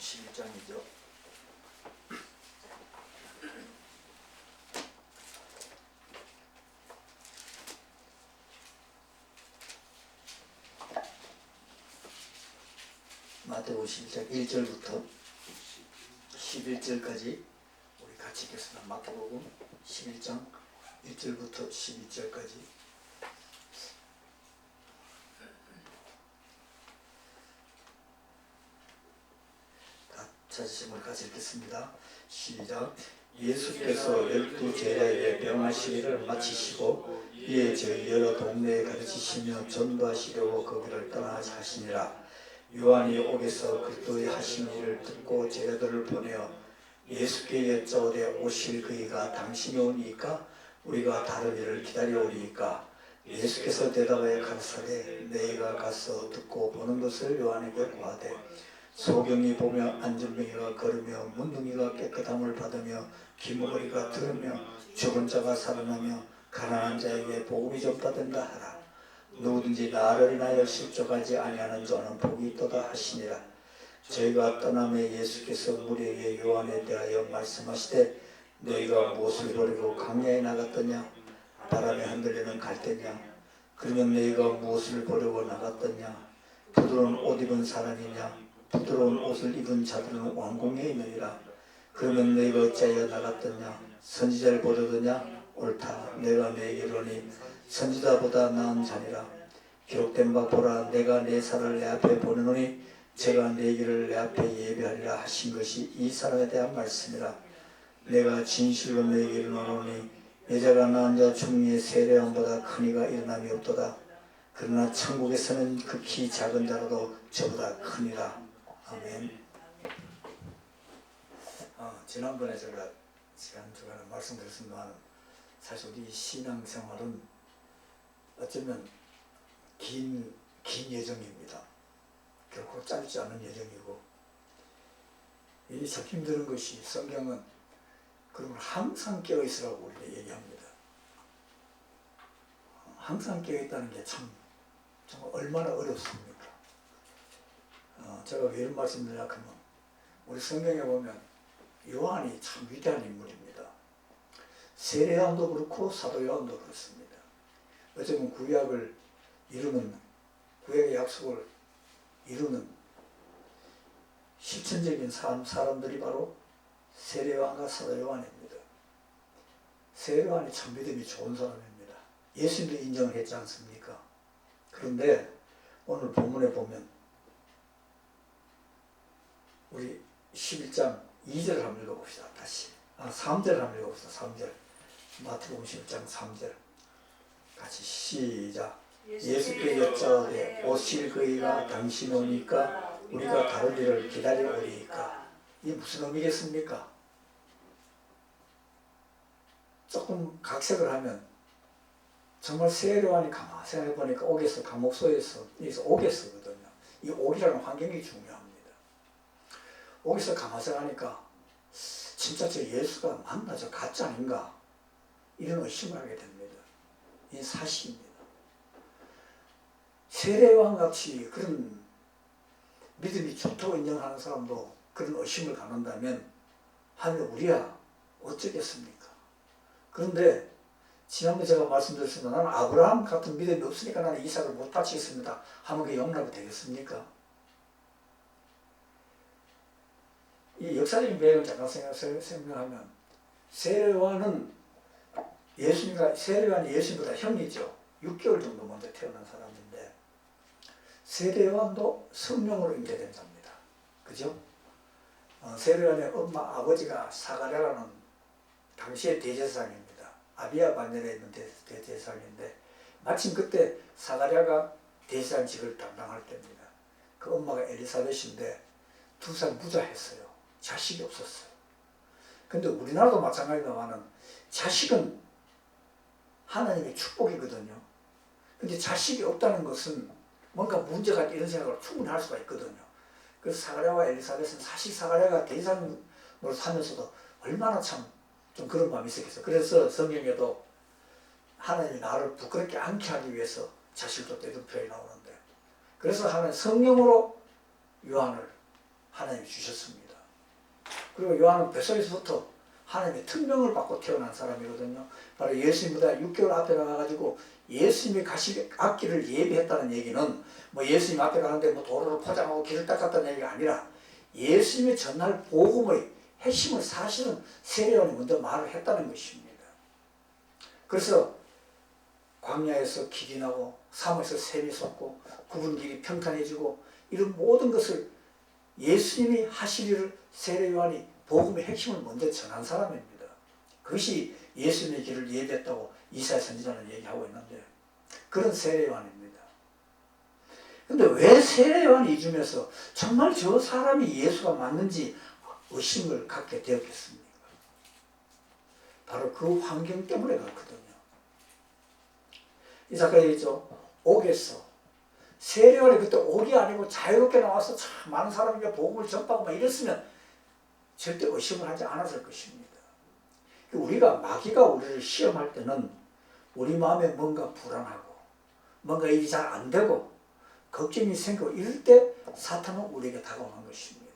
11장이죠. 마태복음 11장 1절부터 11절까지 우리 같이 읽겠습니다. 마태복음 11장 1절부터 12절까지. 찾으시면 같이 읽겠습니다. 시작. 예수께서 12제자에게 명하시기를 마치시고 이에 저희 여러 동네에 가르치시며 전도하시려고 거기를 떠나가시니라. 요한이 옥에서 그리스도의 하신 일을 듣고 제자들을 보내어 예수께 여짜오되 오실 그이가 당신이 오니까 우리가 다른 일을 기다려오리이까. 예수께서 대답하여 가르치되 너희가 가서 듣고 보는 것을 요한에게 고하되 소경이 보며 안전뱅이가 걸으며 문둥이가 깨끗함을 받으며 귀머거리가 들으며 죽은 자가 살아나며 가난한 자에게 복음이 전파된다 하라. 누구든지 나를 인하여 실족하지 아니하는 자는 복이 있도다 하시니라. 저희가 떠남에 예수께서 무리에게 요한에 대하여 말씀하시되 너희가 무엇을 버리고 광야에 나갔더냐? 바람에 흔들리는 갈대냐? 그러면 너희가 무엇을 버리고 나갔더냐? 부드러운 옷 입은 사람이냐? 부드러운 옷을 입은 자들은 왕궁에 있느니라. 그러면 너희가 어찌하여 나갔더냐? 선지자를 보려더냐? 옳다. 내가 너에게 이르노니 선지자보다 나은 자니라. 기록된 바 보라, 내가 네 살을 내 앞에 보내노니 제가 네 길을 내 앞에 예비하리라 하신 것이 이 사람에 대한 말씀이라. 내가 진실로 너에게 이르노니 여자가 낳은 자 중에 세례요한보다 큰 이가 일어남이 없도다. 그러나 천국에서는 극히 작은 자라도 저보다 크니라. 아멘. 지난번에 제가 시간 주간에 말씀드렸습니다만 사실 우리 신앙생활은 어쩌면 긴 여정입니다. 결코 짧지 않은 여정이고, 이 참 힘든 것이 성경은 그러면 항상 깨어있으라고 우리가 얘기합니다. 항상 깨어있다는 게 참 정말 얼마나 어렵습니까? 제가 왜 이런 말씀드리냐 하면 우리 성경에 보면 요한이 참 위대한 인물입니다. 세례 요한도 그렇고 사도 요한도 그렇습니다. 어쩌면 구약을 이루는, 구약의 약속을 이루는 실천적인 사람들이 바로 세례 요한과 사도 요한입니다. 세례 요한이 참 믿음이 좋은 사람입니다. 예수님도 인정을 했지 않습니까? 그런데 오늘 본문에 보면 우리 11장 2절을 한번 읽어봅시다. 다시 3절을 한번 읽어봅시다. 3절 마태복음 11장 3절 같이 시작. 예수께 여짜오되 오실 그이가 당신 오니까 우리가 다른 일을 기다려오리이까. 이게 무슨 의미겠습니까? 조금 각색을 하면 정말 세례요한이 가만 생각해보니까 옥에서 감옥소에서 여기서 옥에서거든요. 이 옥이라는 환경이 중요합니다. 옥에서 가만 생각하니까 진짜 저 예수가 맞나, 저 가짜 아닌가, 이런 의심을 하게 됩니다. 이 사실입니다. 세례요한 같이 그런 믿음이 좋다고 인정하는 사람도 그런 의심을 갖는다면 하면 우리야 어쩌겠습니까? 그런데 지난번에 제가 말씀드렸습니다. 나는 아브라함 같은 믿음이 없으니까 나는 이삭을 못 바치겠습니다 하면 그게 용납이 되겠습니까? 이 역사적인 배경을 잠깐 생각하면 세례요한은 세례요한이 예수님보다 형이죠. 6개월 정도 먼저 태어난 사람인데 세례요한도 성령으로 잉태된 자입니다. 그죠? 세례요한의 엄마 아버지가 사가랴라는 당시의 대제사장입니다. 아비야 반열에 있는 대제사장인데 마침 그때 사가랴가 대제사장직을 담당할 때입니다. 그 엄마가 엘리사벳인데 2살 무자했어요. 자식이 없었어요. 근데 우리나라도 마찬가지입니다만 자식은 하나님의 축복이거든요. 근데 자식이 없다는 것은 뭔가 문제가 있다 이런 생각을 충분히 할 수가 있거든요. 그래서 사가랴와 엘리사벳은 사실 사가랴가 대제사장으로 살면서도 얼마나 참 좀 그런 마음이 있었겠어요. 그래서 성경에도 하나님이 나를 부끄럽게 않게 하기 위해서 자식을 줬다 이런 표현이 나오는데, 그래서 하나님 성령으로 요한을 하나님이 주셨습니다. 그리고 요한은 뱃속에서부터 하나님의 특명을 받고 태어난 사람이거든요. 바로 예수님보다 6개월 앞에 나가가지고 예수님이 가실 앞길을 예비했다는 얘기는 뭐 예수님 앞에 가는데 뭐 도로를 포장하고 길을 닦았다는 얘기가 아니라 예수님이 전날 복음의 핵심을 사실은 세례요한이 먼저 말을 했다는 것입니다. 그래서 광야에서 길이 나고 사막에서 샘이 솟고 굽은 길이 평탄해지고 이런 모든 것을 예수님이 하실 일을 세례요한이 복음의 핵심을 먼저 전한 사람입니다. 그것이 예수님의 길을 예비했다고 이사야 선지자는 얘기하고 있는데 그런 세례요한입니다. 그런데 왜 세례요한이 이쯤에서 정말 저 사람이 예수가 맞는지 의심을 갖게 되었겠습니까? 바로 그 환경 때문에 그렇거든요. 이사가 얘기했죠. 옥에서 세례요한이 그때 옥이 아니고 자유롭게 나와서 참 많은 사람에게 복음을 전파하고 막 이랬으면 절대 의심을 하지 않았을 것입니다. 우리가 마귀가 우리를 시험할 때는 우리 마음에 뭔가 불안하고 뭔가 일이 잘 안 되고 걱정이 생기고 이럴 때 사탄은 우리에게 다가오는 것입니다.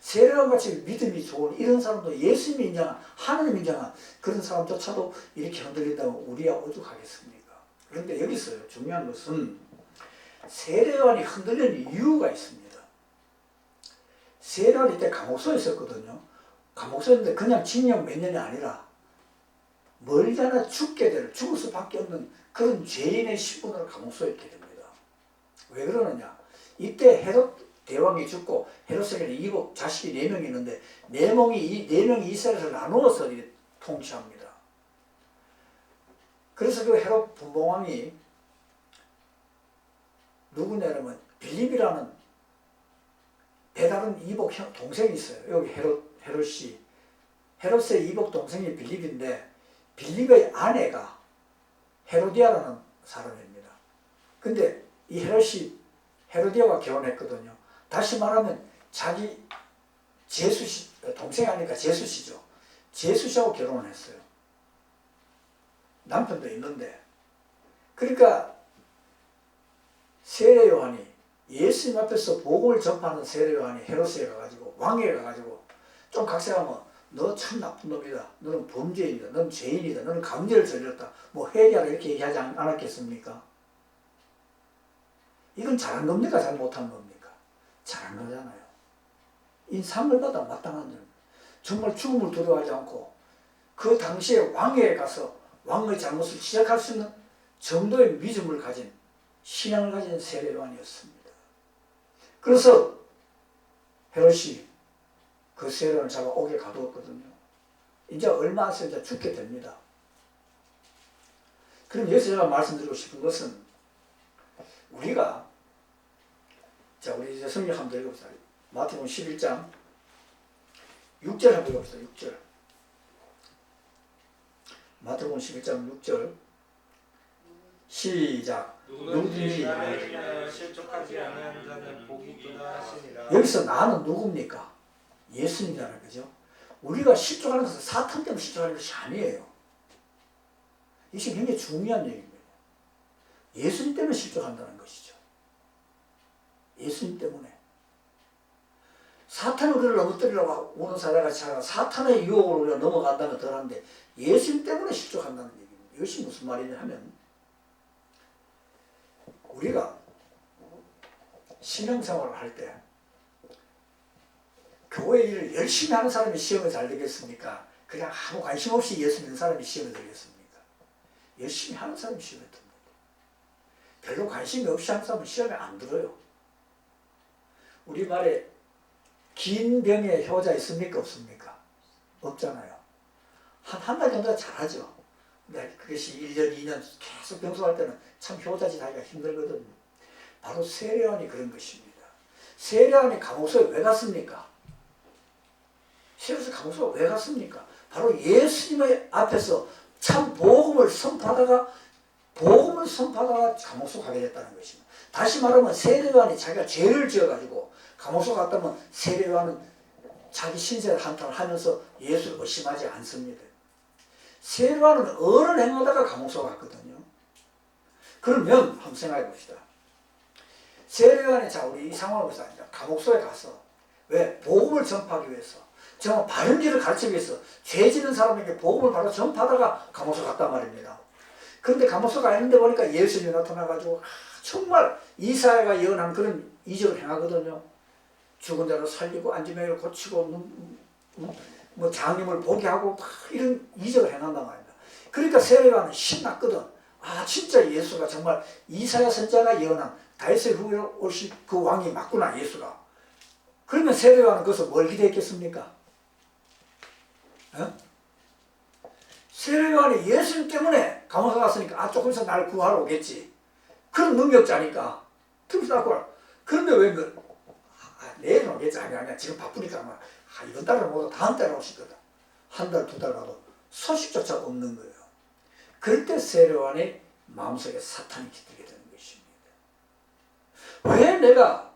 세례요한 같이 믿음이 좋은 이런 사람도 예수님이 인정한 하나님이 인정한 그런 사람조차도 이렇게 흔들린다면 우리야 오죽하겠습니까? 그런데 여기서 중요한 것은 세례요한이 흔들리는 이유가 있습니다. 세례요한이 이때 감옥소에 있었거든요. 감옥소였는데 그냥 징역 몇 년이 아니라 멀잖아 죽게 될 죽을 수밖에 없는 그런 죄인의 신분으로 감옥소에 있게 됩니다. 왜 그러느냐? 이때 헤롯 대왕이 죽고 헤롯에게는 이복 자식이 4명이 있는데 4명이 이스라엘을 나누어서 통치합니다. 그래서 그 헤롯 분봉왕이 누구냐면 빌립이라는 배다른 이복 동생이 있어요. 여기 헤롯이 헤롯의 이복 동생이 빌립인데 빌립의 아내가 헤로디아라는 사람입니다. 근데 이 헤롯이 헤로디아와 결혼했거든요. 다시 말하면 자기 제수씨 동생이 아니니까 제수씨죠. 제수씨하고 결혼을 했어요. 남편도 있는데 그러니까 세례요한이 예수님 앞에서 복음을 전파하는 세례요한이 헤롯에 가가지고 왕에 가가지고 좀 각색하면 너 참 나쁜 놈이다. 너는 범죄인이다. 너는 죄인이다. 너는 강제를 저질렀다. 뭐 회개하라 이렇게 얘기하지 않았겠습니까? 이건 잘한 겁니까? 잘못한 겁니까? 잘한 거잖아요. 이 상을 받아 마땅한 점. 정말 죽음을 두려워하지 않고 그 당시에 왕에 가서 왕의 잘못을 지적할 수 있는 정도의 믿음을 가진 신앙을 가진 세례요한이었습니다. 그래서 헤롯이 그 세례요한을 잡아 옥에 가두었거든요. 이제 얼마 안 있으면 죽게 됩니다. 그럼 여기서 제가 말씀드리고 싶은 것은 우리가 자 우리 이제 성경 한번 읽어봅시다. 마태복음 11장 6절 한번 읽어봅시다. 6절 마태복음 11장 6절 시작. 누구든지 나를 인하여 실족하지 않은 자는 복이 있도다 하시니라. 여기서 나는 누굽니까? 예수님이라는 거죠. 우리가 실족하는 것은 사탄 때문에 실족하는 것이 아니에요. 이것이 굉장히 중요한 얘기입니다. 예수님 때문에 실족한다는 것이죠. 예수님 때문에. 사탄이 우리를 넘어뜨리려고 오는 사례같이 하나 사탄의 유혹으로 우리가 넘어간다면 덜한데 예수님 때문에 실족한다는 얘기입니다. 이것이 무슨 말이냐 하면 우리가 신앙생활을 할 때 교회 일을 열심히 하는 사람이 시험에 잘 되겠습니까? 그냥 아무 관심 없이 예수 믿는 사람이 시험에 들겠습니까? 열심히 하는 사람이 시험에 듭니다. 별로 관심이 없이 하는 사람은 시험에 안 들어요. 우리말에 긴 병에 효자 있습니까? 없습니까? 없잖아요. 한 달 정도가 잘하죠. 근데 그것이 1년, 2년 계속 병소할 때는 참 효자짓 하기가 힘들거든요. 바로 세례요한이 그런 것입니다. 세례요한이 감옥소에 왜 갔습니까? 세례요한이 감옥소에 왜 갔습니까? 바로 예수님의 앞에서 참 복음을 선포하다가 감옥소 가게 됐다는 것입니다. 다시 말하면 세례요한이 자기가 죄를 지어가지고 감옥소 갔다면 세례요한은 자기 신세를 한탄을 하면서 예수를 의심하지 않습니다. 세례요한은 어느 행하다가 감옥소 갔거든요. 그러면 한번 생각해 봅시다. 세례요한이 자 우리 이 상황을 보자. 감옥소에 가서 왜? 복음을 전파하기 위해서. 정말 바른 길을 가르치기 위해서 죄 지는 사람에게 복음을 바로 전파하다가 감옥에 갔단 말입니다. 그런데 감옥에 가 있는데 보니까 예수님이 나타나가지고 정말 이사야가 예언한 그런 이적을 행하거든요. 죽은 자를 살리고 안지명을 고치고 뭐 장님을 보게 하고 막 이런 이적을 행한단 말입니다. 그러니까 세례요한은 신났거든. 아 진짜 예수가 정말 이사야 선지자가 예언한 다윗의 후에 오실 그 왕이 맞구나 예수가. 그러면 세례요한은 거기서 뭘 기대했겠습니까? 어? 세례요한이 예수님 때문에 감옥에 갔으니까 아 조금 있어 나를 구하러 오겠지. 그런 능력자니까 특별하고. 그런데 왜 내일은 오겠지. 아니야 지금 바쁘니까 아마 이번 달은 못 오고 다음 달에 오실 거다. 한 달 두 달 가도 소식조차 없는 거예요. 그럴 때 세례요한의 마음속에 사탄이 깃들게 되는 것입니다. 왜 내가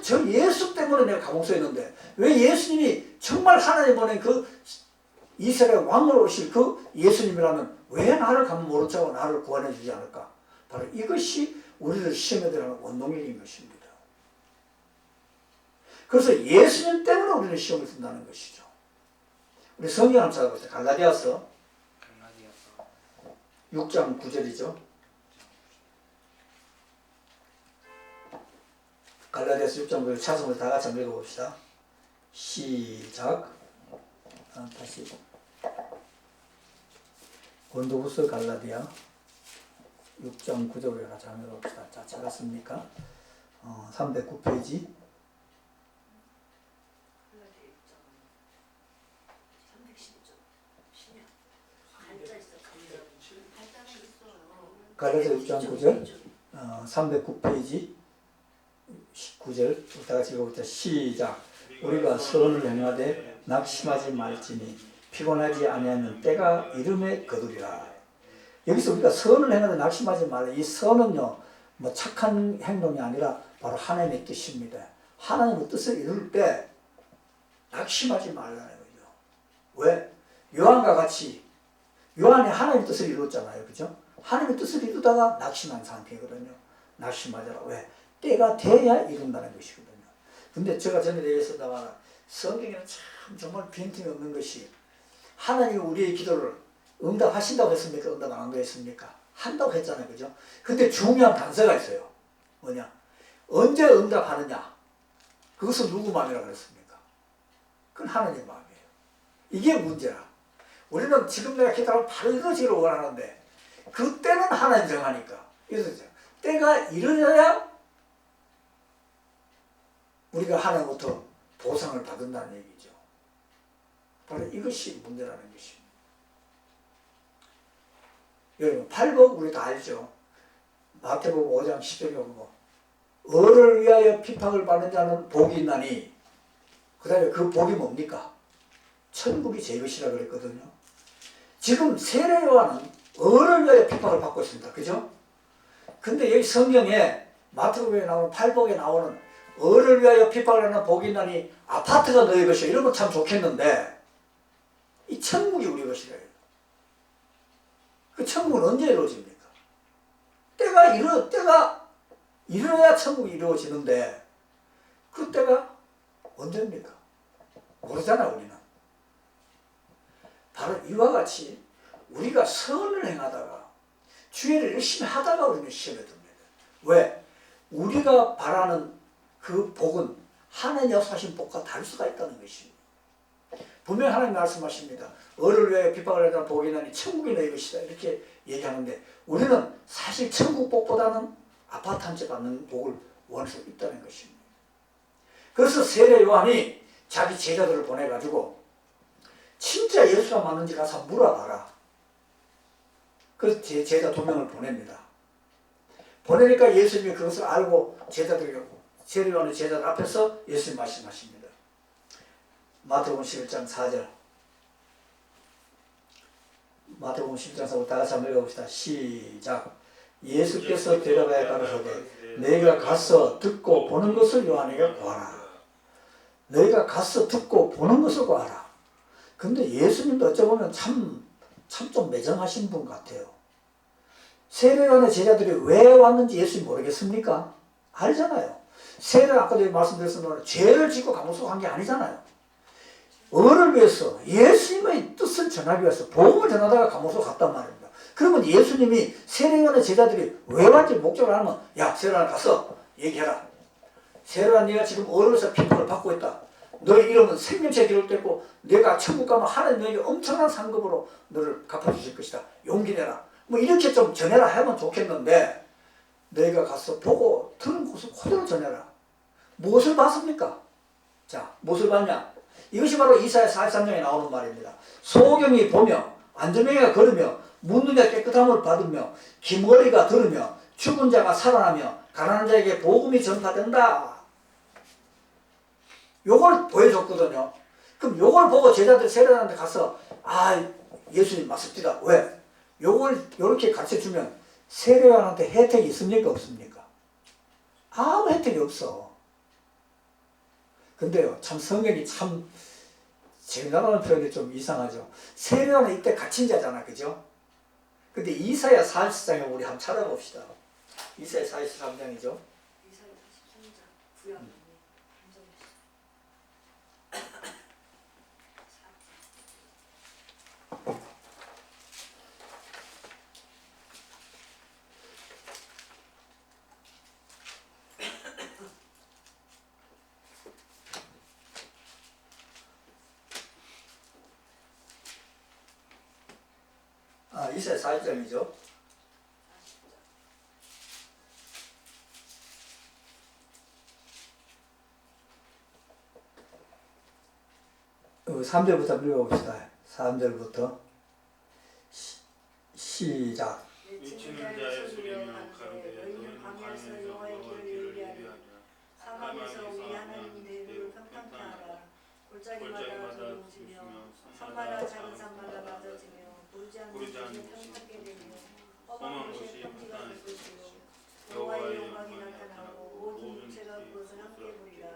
저 예수 때문에 내가 감옥에 있는데 왜 예수님이 정말 하나님 보낸 그 이스라엘 왕으로 오실 그 예수님이라면 왜 나를 가면 모른 척하고 나를 구원해 주지 않을까? 바로 이것이 우리를 시험에 들어가는 원동력인 것입니다. 그래서 예수님 때문에 우리는 시험을 쓴다는 것이죠. 우리 성경 한번 찾아보세요. 갈라디아서 6장 9절이죠. 갈라디아서 6장 9절 찾아보면 다 같이 한번 읽어봅시다. 시작. 다시 고린도후서 갈라디아 6장 9절을 같이 한번 읽어봅시다. 자, 찾았습니까? 309페이지. 갈라디아 6장 9절 309페이지 9절 다 같이 읽어보자. 시작. 우리가 선을 행하되 낙심하지 말지니 피곤하지 아니하면 때가 이름에 거두리라. 여기서 우리가 선을 행하되 낙심하지 말라. 이 선은요 뭐 착한 행동이 아니라 바로 하나님의 뜻입니다. 하나님의 뜻을 이룰 때 낙심하지 말라는 거죠. 왜? 요한과 같이 요한이 하나님의 뜻을 이뤘잖아요. 그죠? 하나님의 뜻을 이루다가 낙심한 상태거든요. 낙심하자라. 왜? 때가 돼야 이룬다는 것이거든요. 근데 제가 전에 얘기했었다만 성경에는 참 정말 빈틈이 없는 것이 하나님이 우리의 기도를 응답하신다고 했습니까? 응답 안 했습니까? 한다고 했잖아요. 그죠? 근데 중요한 단서가 있어요. 뭐냐? 언제 응답하느냐? 그것은 누구 마음이라고 그랬습니까? 그건 하나님 마음이에요. 이게 문제라. 우리는 지금 내가 기도하면 바로 이루어지기를 원하는데 그때는 하나님 정하니까. 그래서 때가 이르러야 우리가 하나님부터 보상을 받는다는 얘기죠. 바로 이것이 문제라는 것입니다. 여러분 팔복 우리 다 알죠. 마태복음 5장 10절에 보면 어를 위하여 핍박을 받는 자는 복이 있나니 그 다음에 그 복이 뭡니까? 천국이 제 것이라 그랬거든요. 지금 세례요한은 어를 위하여 핍박을 받고 있습니다. 그죠? 근데 여기 성경에 마태복음에 나오는 팔복에 나오는 어를 위하여 핍박을 하는 복이 있나니 아파트가 너희 것이야. 이러면 참 좋겠는데 이 천국이 우리 것이래요. 그 천국은 언제 이루어집니까? 때가 이르러야 천국이 이루어지는데 그 때가 언제입니까? 모르잖아 우리는. 바로 이와 같이 우리가 선을 행하다가 주의를 열심히 하다가 우리는 시험에 듭니다. 왜? 우리가 바라는 그 복은 하나님 역사하신 복과 다를 수가 있다는 것입니다. 분명히 하나님 말씀하십니다. 어를 위하여 핍박을 하는 복이 있나니 천국이 너희 것이다. 이렇게 얘기하는데 우리는 사실 천국 복보다는 아파트 한 채 받는 복을 원할 수 있다는 것입니다. 그래서 세례 요한이 자기 제자들을 보내가지고 진짜 예수가 맞는지 가서 물어봐라. 그래서 제자 2명을 보냅니다. 보내니까 예수님이 그것을 알고 세례 요한의 제자들 앞에서 예수님 말씀하십니다. 마태복음 11장 4절. 마태복음 11장 4절 다 같이 한번 읽어봅시다. 시작. 예수께서 대답하여 가로되 너희가 가서 듣고 보는 것을 요한에게 구하라. 너희가 가서 듣고 보는 것을 구하라. 근데 예수님도 어쩌보면 참 좀 매정하신 분 같아요. 세례요한의 제자들이 왜 왔는지 예수님 모르겠습니까? 알잖아요. 세례는 아까도 말씀드렸습니다. 죄를 짓고 감옥 간 게 아니잖아요. 어를 위해서 예수님의 뜻을 전하기 위해서 복음을 전하다가 감옥으로 갔단 말입니다. 그러면 예수님이 세례요한의 제자들이 왜 왔지 목적을 하면 야 세례요한 가서 얘기해라. 세례요한 네가 지금 어려서 핍박을 받고 있다. 너의 이름은 생명책 기록됐고 내가 천국 가면 하나님 너에게 엄청난 상급으로 너를 갚아주실 것이다. 용기 내라. 뭐 이렇게 좀 전해라 하면 좋겠는데 너희가 가서 보고 들은 것을 그대로 전해라. 무엇을 봤습니까? 자, 무엇을 봤냐? 이것이 바로 이사야 43장에 나오는 말입니다. 소경이 보며 안전뱅이가 걸으며 묻는 자 깨끗함을 받으며 기머리가 들으며 죽은 자가 살아나며 가난한 자에게 복음이 전파된다. 요걸 보여줬거든요. 그럼 요걸 보고 제자들 세례하는데 가서 아 예수님 맞습니다. 왜? 요걸 요렇게 가르쳐주면 세례요한한테 혜택이 있습니까? 없습니까? 아무 혜택이 없어. 근데요 참 성경이 참 재미나는 표현이 좀 이상하죠. 세례요한은 이때 갇힌 자잖아. 그죠? 근데 이사야 44장에 우리 한번 찾아봅시다. 이사야 43장이죠. 이사야 43장 구약 이사야 41장이죠. 어, 3절부터 읽어봅시다. 3절부터 시작. 외치는 자의 소리여 가는데 너희는 광야에서 여호와의 길을 예비하리라. 사막에서 우리 하나님 대를 평탄케 하라. 골짜기마다 조용지며 산마다 작은 산마다 낮아지며 보이지 않는 곳이 평탄케 되며 험한 곳이 평지가 될 것이요 여호와의 영광이 나타나고 모든 육체가 그것을 함께 보리라.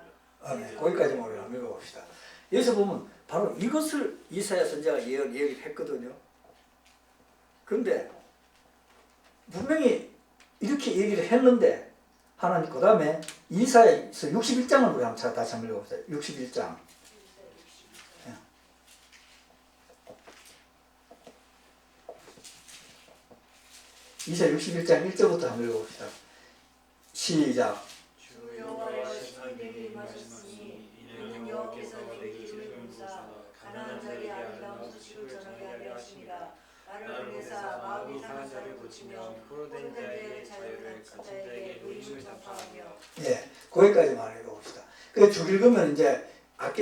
네, 거기까지만 우리 한번 읽어봅시다. 여기서 보면 바로 이것을 이사야 선지자가 얘기를 했거든요. 그런데 분명히 이렇게 얘기를 했는데 하나님 그 다음에 이사야서 61장을 우리 한번 다시 한번 읽어봅시다. 61장. 이사야 61장 1절부터 한번 읽어봅시다. 시작. 주 여호와여 신이 내게 임하셨으니 이는 여호와께서 내게 이름을 부으사 가난한 자에게 아름다운 소식을 전하게 하려 하심이라. 나를 보내사 마음이 상한 자를 고치며 포로된 자의 자유를 갇힌 자에게 노임을 전파하며. 예, 거기까지만 읽어봅시다. 그 쭉 읽으면 이제 아까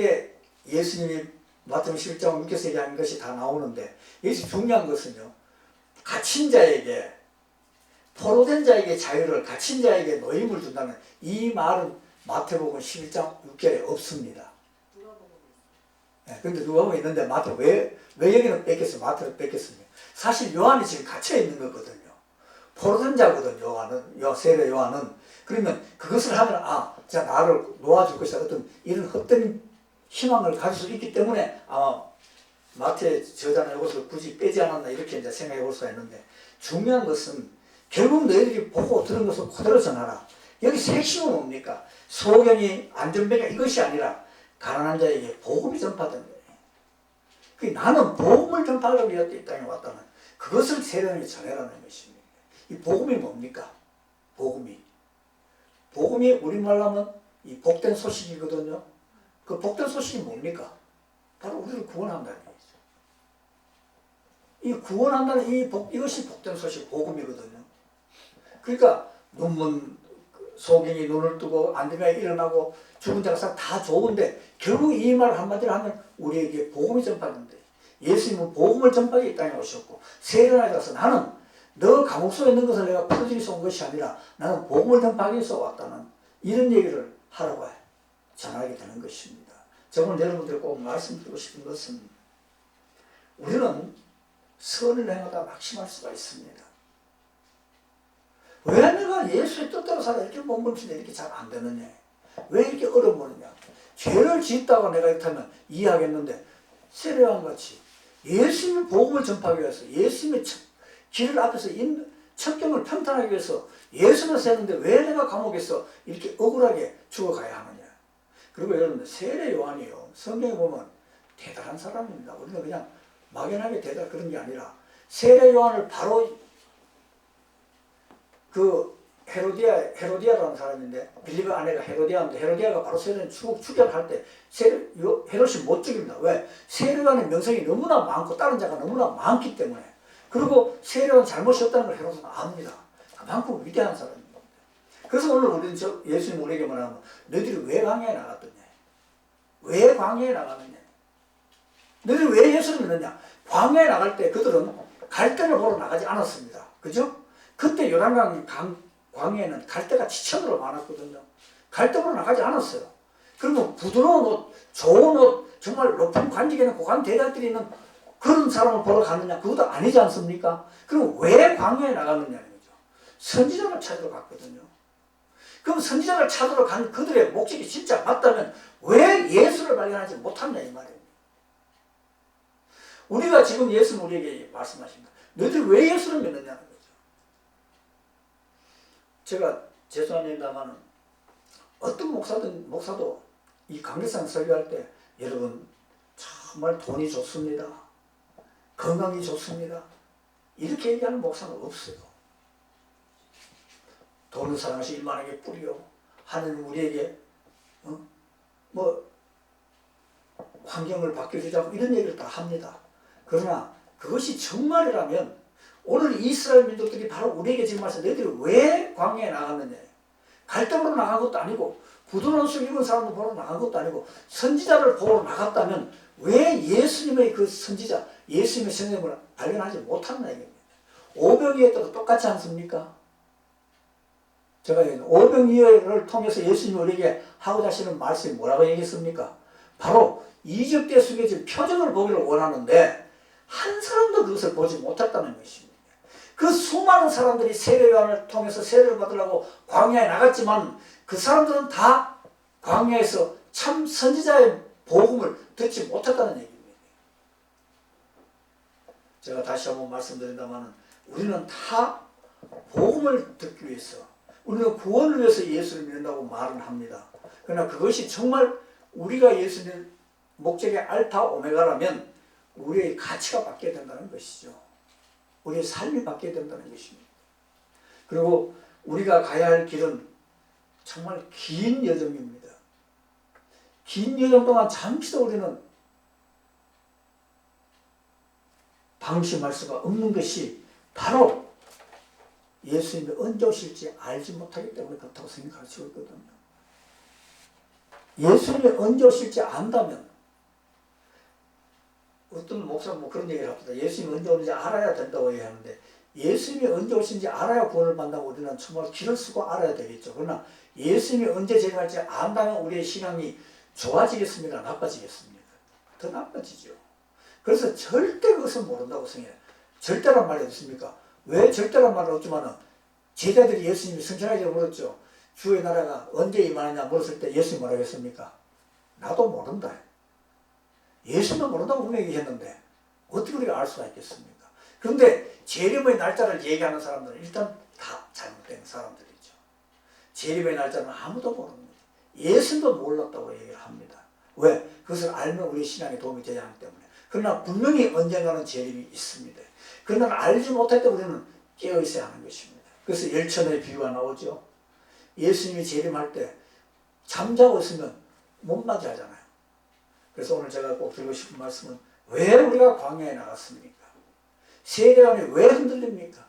예수님이 마태복음 11장 6에서 얘기한 것이 다 나오는데 여기서 중요한 것은요. 갇힌 자에게 포로된 자에게 자유를 갇힌 자에게 노임을 준다는 이 말은 마태복음 11장 6절에 없습니다. 예, 근데 누가복음에 있는데 마태 왜 여기는 뺏겼어요? 마태를 뺏겼습니다. 사실 요한이 지금 갇혀 있는 거거든요. 포로된 자거든 요한은 세례 요한은. 그러면 그것을 하면 자 나를 놓아줄 것이다 어떤 이런 헛된 희망을 가질 수 있기 때문에 마태 저자는 이것을 굳이 빼지 않았나 이렇게 이제 생각해 볼 수가 있는데 중요한 것은 결국 너희들이 보고 들은 것을 그대로 전하라. 여기서 핵심은 뭡니까? 소경이 안전뱅이가 이것이 아니라 가난한 자에게 복음이 전파된다. 나는 복음을 전파하려고 이 땅에 왔다는 그것을 세상에 전해라는 것입니다. 이 복음이 뭡니까? 복음이 우리말로 하면 이 복된 소식이거든요. 그 복된 소식이 뭡니까? 바로 우리를 구원한다는 얘기죠. 이 구원한다는 이것이 복된 소식, 복음이거든요. 그러니까 눈먼 소경이 눈을 뜨고 안되면 일어나고 죽은 자가 다 좋은데 결국 이 말 한마디로 하면 우리에게 복음이 전파되는데 예수님은 복음을 전파하기 이 땅에 오셨고 세례나에 가서 나는 너 감옥 속에 있는 것을 내가 풀어주기 위해서 온 것이 아니라 나는 복음을 전파하기 위해서 왔다는 이런 얘기를 하라고 전하게 되는 것입니다. 저는 여러분들 꼭 말씀드리고 싶은 것은 우리는 선을 행하다 낙심할 수가 있습니다. 왜 내가 예수의 뜻대로 살아 이렇게 몸부림치는데 이렇게 잘 안 되느냐? 왜 이렇게 어려워하느냐? 죄를 짓다가 내가 이렇게 하면 이해하겠는데 세례요한 같이 예수님의 복음을 전파하기 위해서 예수님의 길을 앞에서 천경을 평탄하기 위해서 예수는 샀는데 왜 내가 감옥에서 이렇게 억울하게 죽어가야 하느냐. 그리고 여러분 세례 요한이요, 성경에 보면 대단한 사람입니다. 우리는 그냥 막연하게 그런 게 아니라 세례 요한을 바로 그 헤로디아라는 사람인데, 빌립의 아내가 헤로디아인데, 헤로디아가 바로 세례 추격할 때 헤롯이 못 죽입니다. 왜? 세례 요한의 명성이 너무나 많고 다른 자가 너무나 많기 때문에. 그리고 세례 요한 잘못이 없다는 걸 헤롯은 압니다. 그만큼 위대한 사람입니다. 그래서 오늘 우리는 예수님 우리에게 말하면 너희들이 왜 광야에 나갔더냐? 왜 광야에 나갔느냐? 너희들이 왜 예수를 믿느냐? 광야에 나갈 때 그들은 갈대를 보러 나가지 않았습니다. 그죠? 그때 요단강 광야에는 갈대가 지천으로 많았거든요. 갈대 보러 나가지 않았어요. 그러면 부드러운 옷, 좋은 옷, 정말 높은 관직에는 고관 대장들이 있는 그런 사람을 보러 갔느냐? 그것도 아니지 않습니까? 그럼 왜 광야에 나갔느냐는 거죠. 선지자를 찾으러 갔거든요. 그럼 선지자를 찾으러 간 그들의 목적이 진짜 맞다면 왜 예수를 발견하지 못했냐 이 말입니다. 우리가 지금 예수는 우리에게 말씀하십니다. 너희들이 왜 예수를 믿느냐는 거죠. 제가 죄송합니다만 어떤 목사도 이 강대상 설교할 때 여러분 정말 돈이 좋습니다. 건강이 좋습니다. 이렇게 얘기하는 목사는 없어요. 돈을 사랑하시 일만하게 뿌리요. 하느님 우리에게 환경을 바뀌어주자고 이런 얘기를 다 합니다. 그러나 그것이 정말이라면 오늘 이스라엘 민족들이 바로 우리에게 지금 말씀 너희들이 왜 광야에 나갔느냐. 갈대 보러 나간 것도 아니고 부드러운 옷을 입은 사람도 보러 나간 것도 아니고 선지자를 보러 나갔다면 왜 예수님의 그 선지자 예수님의 성령을 발견하지 못했나 얘기입니다. 오병이어에 때도 똑같지 않습니까? 제가 오병이어를 통해서 예수님이 우리에게 하고자 하시는 말씀이 뭐라고 얘기했습니까? 바로 이집트에 숨겨진 표적을 보기를 원하는데 한 사람도 그것을 보지 못했다는 것입니다. 그 수많은 사람들이 세례 요한을 통해서 세례를 받으려고 광야에 나갔지만 그 사람들은 다 광야에서 참 선지자의 복음을 듣지 못했다는 얘기입니다. 제가 다시 한번 말씀드린다면 우리는 다 복음을 듣기 위해서 우리는 구원을 위해서 예수를 믿는다고 말은 합니다. 그러나 그것이 정말 우리가 예수님의 목적의 알파 오메가라면 우리의 가치가 바뀌어야 된다는 것이죠. 우리의 삶이 바뀌어야 된다는 것입니다. 그리고 우리가 가야 할 길은 정말 긴 여정입니다. 긴 여정 동안 잠시도 우리는 방심할 수가 없는 것이 바로 예수님이 언제 오실지 알지 못하기 때문에 그렇다고 성경이 가르치고 있거든요. 예수님이 언제 오실지 안다면 어떤 목사는 그런 얘기를 합니다. 예수님이 언제 오는지 알아야 된다고 얘기하는데 예수님이 언제 오신지 알아야 구원을 받는다고 우리는 정말 길을 쓰고 알아야 되겠죠. 그러나 예수님이 언제 재림할지 안다면 우리의 신앙이 좋아지겠습니까? 나빠지겠습니까? 더 나빠지죠. 그래서 절대 그것을 모른다고 생각해요. 절대란 말이 없습니까? 왜 절대란 말은 없지만 제자들이 예수님이 성천하게 물었죠. 주의 나라가 언제 임하느냐 물었을 때 예수님이 뭐라고 했습니까? 나도 모른다. 예수도 모른다고 분명히 얘기했는데 어떻게 우리가 알 수가 있겠습니까? 그런데 재림의 날짜를 얘기하는 사람들은 일단 다 잘못된 사람들이죠. 재림의 날짜는 아무도 모릅니다. 예수도 몰랐다고 얘기를 합니다. 왜? 그것을 알면 우리 신앙에 도움이 되지 않기 때문에. 그러나 분명히 언젠가는 재림이 있습니다. 그러나 알지 못할 때 우리는 깨어 있어야 하는 것입니다. 그래서 열천의 비유가 나오죠. 예수님이 재림할 때 잠자고 있으면 못 맞이하잖아요. 그래서 오늘 제가 꼭 드리고 싶은 말씀은 왜 우리가 광야에 나갔습니까? 세례요한이 왜 흔들립니까?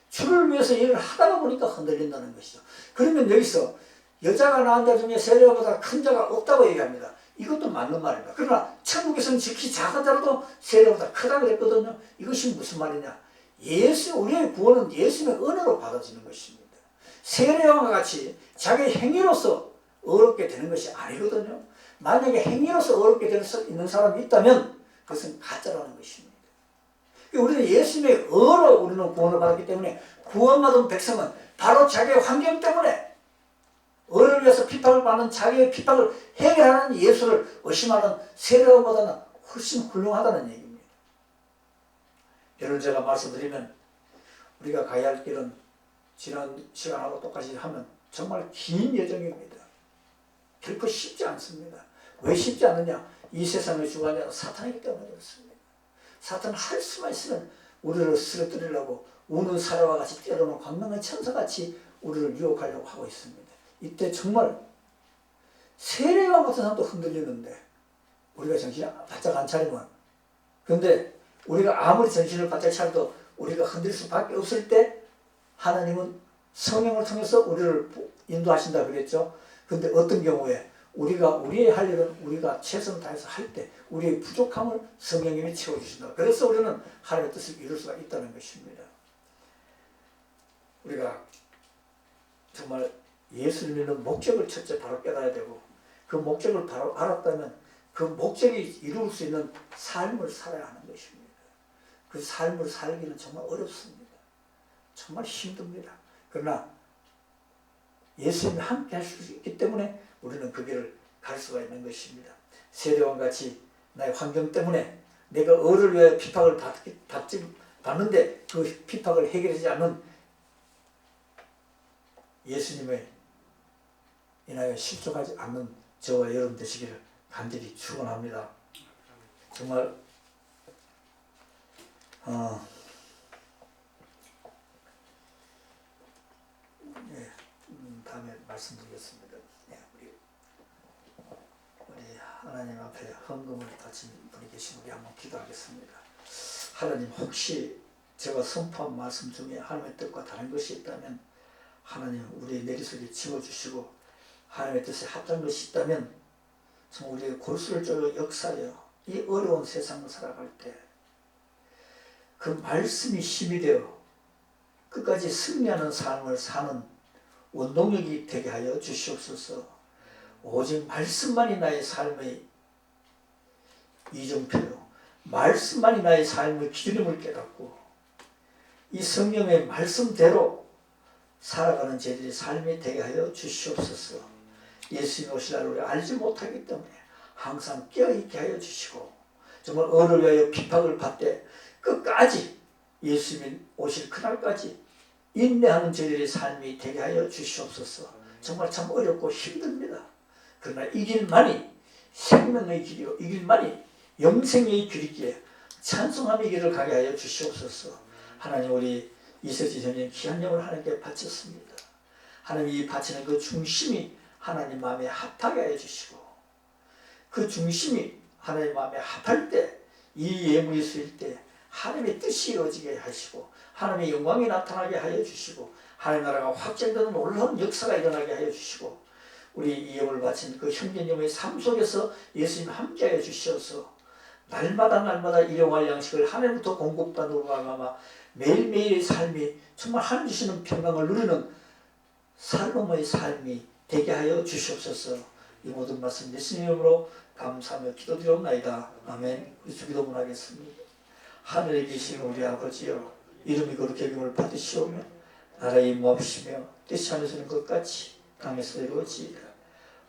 주를 위해서 일을 하다가 보니까 흔들린다는 것이죠. 그러면 여기서 여자가 낳은 자 중에 세례요한보다 큰 자가 없다고 얘기합니다. 이것도 맞는 말입니다. 그러나 천국에서는 지극히 작은 자라도 세례요한보다 크다고 그랬거든요. 이것이 무슨 말이냐? 우리의 구원은 예수님의 은혜로 받아지는 것입니다. 세례요한과 같이 자기 행위로서 어렵게 되는 것이 아니거든요. 만약에 행위로서 어렵게 될 수 있는 사람이 있다면 그것은 가짜라는 것입니다. 우리는 예수님의 의로 우리는 구원을 받았기 때문에 구원받은 백성은 바로 자기의 환경 때문에 의를 위해서 핍박을 받는 자기의 핍박을 해결하는 예수를 의심하는 세례요한보다는 훨씬 훌륭하다는 얘기입니다. 여러분 제가 말씀드리면 우리가 가야 할 길은 지난 시간하고 똑같이 하면 정말 긴 여정입니다. 결코 쉽지 않습니다. 왜 쉽지 않느냐? 이 세상의 주관자는 사탄이기 때문에 그렇습니다. 사탄은 할 수만 있으면 우리를 쓰러뜨리려고 우는 사자와 같이 때로는 광명의 천사같이 우리를 유혹하려고 하고 있습니다. 이때 정말 세례와 같은 사람도 흔들리는데 우리가 정신을 바짝 안 차리면, 그런데 우리가 아무리 정신을 바짝 차려도 우리가 흔들릴 수밖에 없을 때 하나님은 성령을 통해서 우리를 인도하신다 그랬죠. 그런데 어떤 경우에 우리가 우리의 할 일은 우리가 최선을 다해서 할 때 우리의 부족함을 성령님이 채워주신다. 그래서 우리는 하나님의 뜻을 이룰 수가 있다는 것입니다. 우리가 정말 예수를 믿는 목적을 첫째 바로 깨달아야 되고, 그 목적을 바로 알았다면 그 목적이 이룰 수 있는 삶을 살아야 하는 것입니다. 그 삶을 살기는 정말 어렵습니다. 정말 힘듭니다. 그러나 예수님이 함께 하실 수 있기 때문에 우리는 그 길을 갈 수가 있는 것입니다. 세례와 같이 나의 환경 때문에 내가 의를 위해 핍박을 받는데 그 핍박을 해결하지 않는 예수님의 인하여 실족하지 않는 저와 여러분 되시기를 간절히 축원합니다. 정말 다음에 말씀드리겠습니다. 우리 하나님 앞에 헌금을 바친 분이 계신 우리 한번 기도하겠습니다. 하나님, 혹시 제가 선포한 말씀 중에 하나님의 뜻과 다른 것이 있다면 하나님 우리의 내리소리 지워주시고, 하나님의 뜻에 합당한 것이 있다면 정말 우리의 골수를 쪼여 역사하여 이 어려운 세상을 살아갈 때 그 말씀이 힘이 되어 끝까지 승리하는 삶을 사는 원동력이 되게 하여 주시옵소서. 오직 말씀만이 나의 삶의 이정표요, 말씀만이 나의 삶의 기준임을 깨닫고 이 성령의 말씀대로 살아가는 저희들의 삶이 되게 하여 주시옵소서. 예수님 오실 날 우리 알지 못하기 때문에 항상 깨어있게 하여 주시고, 정말 의를 위하여 핍박을 받되 끝까지 예수님 오실 그날까지 인내하는 저희들의 삶이 되게 하여 주시옵소서. 정말 참 어렵고 힘듭니다. 그러나 이 길만이 생명의 길이요, 이 길만이 영생의 길이기에 찬송함의 길을 가게 하여 주시옵소서. 하나님, 우리 이서지 형님 귀한 영을 하나님께 바쳤습니다. 하나님, 이 바치는 그 중심이 하나님 마음에 합하게 하여 주시고, 그 중심이 하나님 마음에 합할 때, 이 예물이 쓰일 때 하나님의 뜻이 이루어지게 하시고 하나님의 영광이 나타나게 하여 주시고 하나님 나라가 확장되는 놀라운 역사가 일어나게 하여 주시고, 우리 이 예물을 바친 그 형제님의 삶 속에서 예수님 함께 하여 주시어서 날마다 일용할 양식을 하나님부터 공급받는 바가 매일매일의 삶이 정말 하나님 주시는 평강을 누리는 살롬의 삶이 되게 하여 주시옵소서. 이 모든 말씀 예수님 이름으로 감사하며 기도드리옵나이다. 아멘. 우리 주기도문 하겠습니다. 하늘에 계신 우리 아버지여, 이름이 거룩히 여김을 받으시오며 나라의 임하옵시며 뜻이 하늘에서는 것 같이 땅에서 이루어지이다.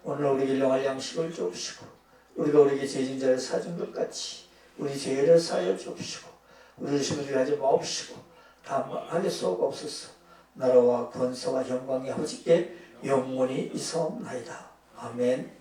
오늘 우리에게 일용할 양식을 주옵시고, 우리가 우리에게 죄진 자를 사준 것 같이 우리 죄를 사하여 주옵시고, 우리를 시험에 하지 마옵시고 다만 하게 쏘옵소서. 나라와 권세와 영광이 아버지께 영원히 있사옵나이다. 아멘.